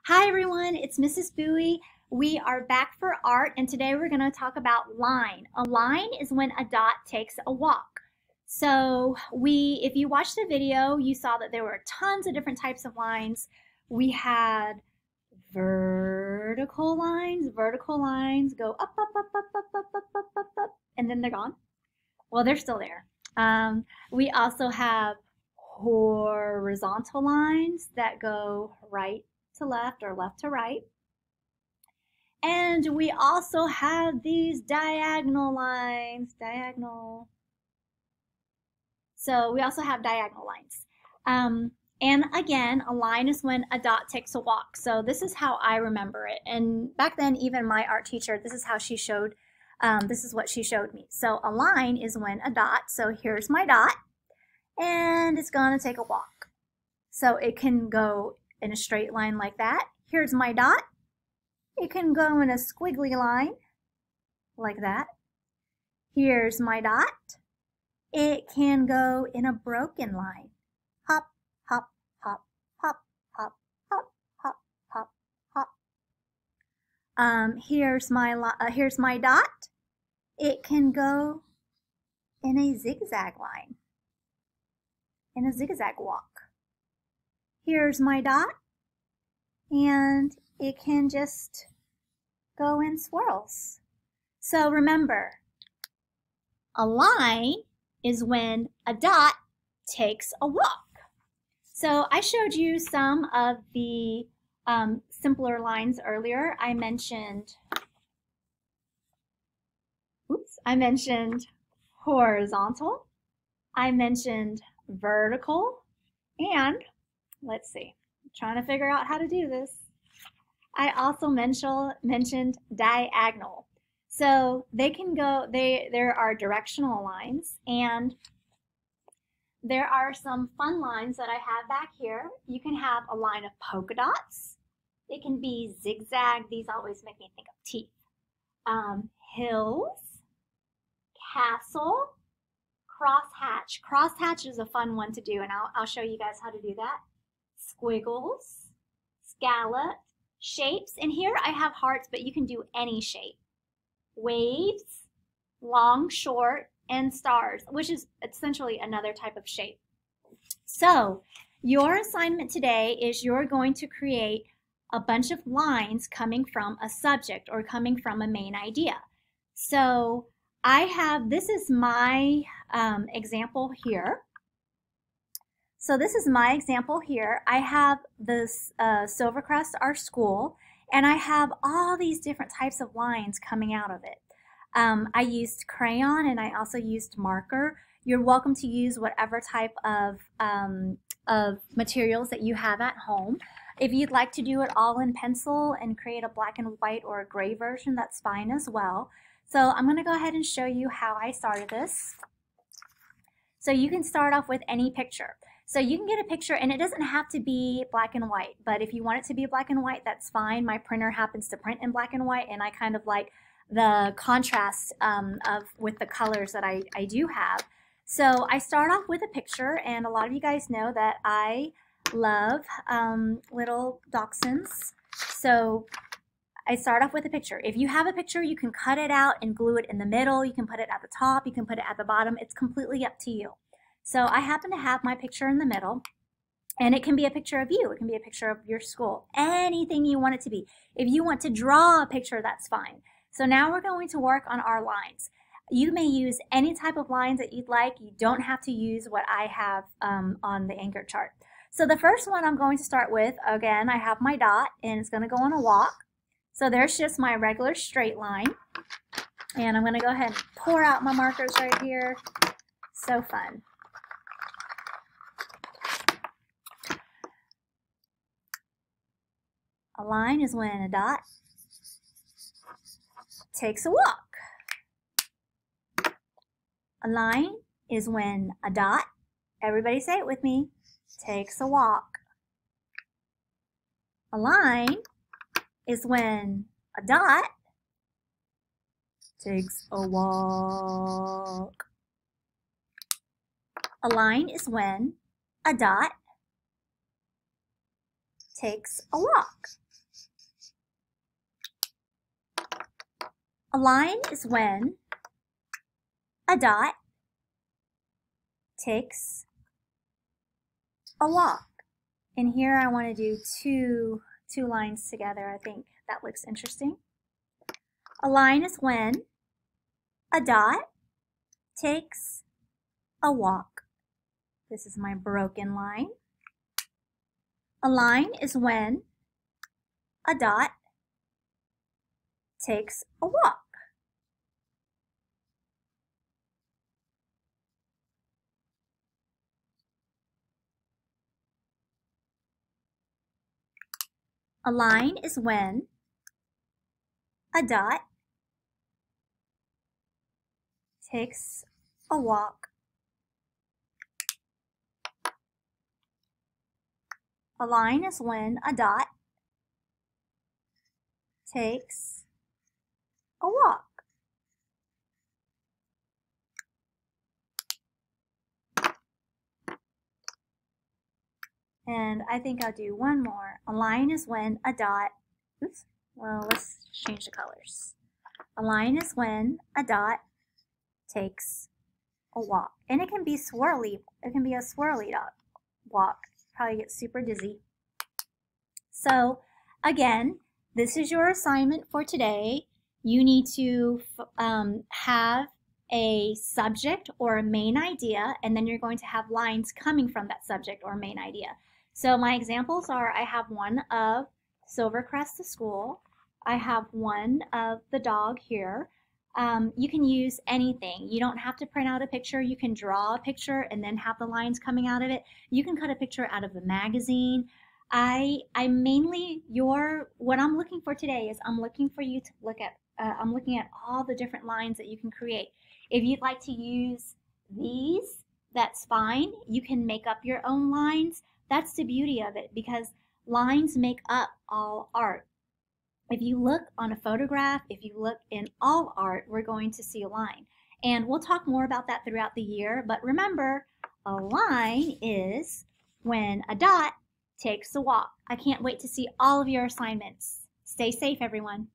Hi everyone, it's Mrs. Bowie. We are back for art and today we're going to talk about line. A line is when a dot takes a walk. If you watched the video, you saw that there were tons of different types of lines. We had vertical lines. Vertical lines go up, up, up, up, up, up, up, up, up, up, and then they're gone. Well, they're still there. We also have horizontal lines that go right to left or left to right. And we also have these diagonal lines, diagonal. So we also have diagonal lines. And again, a line is when a dot takes a walk. So this is how I remember it. And back then, even my art teacher, this is how she showed, this is what she showed me. So a line is when a dot, so here's my dot, and it's gonna take a walk. So it can go in a straight line like that. Here's my dot. It can go in a squiggly line like that. Here's my dot. It can go in a broken line. Hop, hop, hop, hop, hop, hop, hop, hop, hop. Here's my dot. It can go in a zigzag line, in a zigzag walk. Here's my dot, and it can just go in swirls. So remember, a line is when a dot takes a walk. So I showed you some of the simpler lines earlier. I mentioned horizontal, I mentioned vertical, and let's see, I'm trying to figure out how to do this. I also mentioned diagonal. So they can go, there are directional lines, and there are some fun lines that I have back here. You can have a line of polka dots. It can be zigzag. These always make me think of teeth. Hills, castle, crosshatch. Crosshatch is a fun one to do, and I'll show you guys how to do that. Squiggles, scallop, shapes, and here I have hearts, but you can do any shape. Waves, long, short, and stars, which is essentially another type of shape. So your assignment today is you're going to create a bunch of lines coming from a subject or coming from a main idea. So this is my example here. So this is my example here. I have this Silvercrest, our school, and I have all these different types of lines coming out of it. I used crayon and I also used marker. You're welcome to use whatever type of materials that you have at home. If you'd like to do it all in pencil and create a black and white or a gray version, that's fine as well. So I'm going to go ahead and show you how I started this. So you can start off with any picture. So you can get a picture, and it doesn't have to be black and white, but if you want it to be black and white, that's fine. My printer happens to print in black and white, and I kind of like the contrast with the colors that I do have. So I start off with a picture, and a lot of you guys know that I love little dachshunds. So I start off with a picture. If you have a picture, you can cut it out and glue it in the middle. You can put it at the top. You can put it at the bottom. It's completely up to you. So I happen to have my picture in the middle, and it can be a picture of you. It can be a picture of your school, anything you want it to be. If you want to draw a picture, that's fine. So now we're going to work on our lines. You may use any type of lines that you'd like. You don't have to use what I have on the anchor chart. So the first one I'm going to start with, again, I have my dot, and it's going to go on a walk. So there's just my regular straight line. And I'm going to go ahead and pour out my markers right here. So fun. A line is when a dot takes a walk. A line is when a dot, everybody say it with me, takes a walk. A line is when a dot takes a walk. A line is when a dot takes a walk. A line is when a dot takes a walk. And here I want to do two lines together. I think that looks interesting. A line is when a dot takes a walk. This is my broken line. A line is when a dot takes a walk. A line is when a dot takes a walk. A line is when a dot takes a walk. And I think I'll do one more. A line is when a dot, oops, well, let's change the colors. A line is when a dot takes a walk. And it can be swirly. It can be a swirly dot walk. Probably get super dizzy. So again, this is your assignment for today. You need to have a subject or a main idea, and then you're going to have lines coming from that subject or main idea. So my examples are, I have one of Silvercrest the school. I have one of the dog here. You can use anything. You don't have to print out a picture. You can draw a picture and then have the lines coming out of it. You can cut a picture out of a magazine. What I'm looking for today is I'm looking for you to look at, I'm looking at all the different lines that you can create. If you'd like to use these, that's fine. You can make up your own lines. That's the beauty of it, because lines make up all art. If you look on a photograph, if you look in all art, we're going to see a line. And we'll talk more about that throughout the year. But remember, a line is when a dot takes a walk. I can't wait to see all of your assignments. Stay safe, everyone.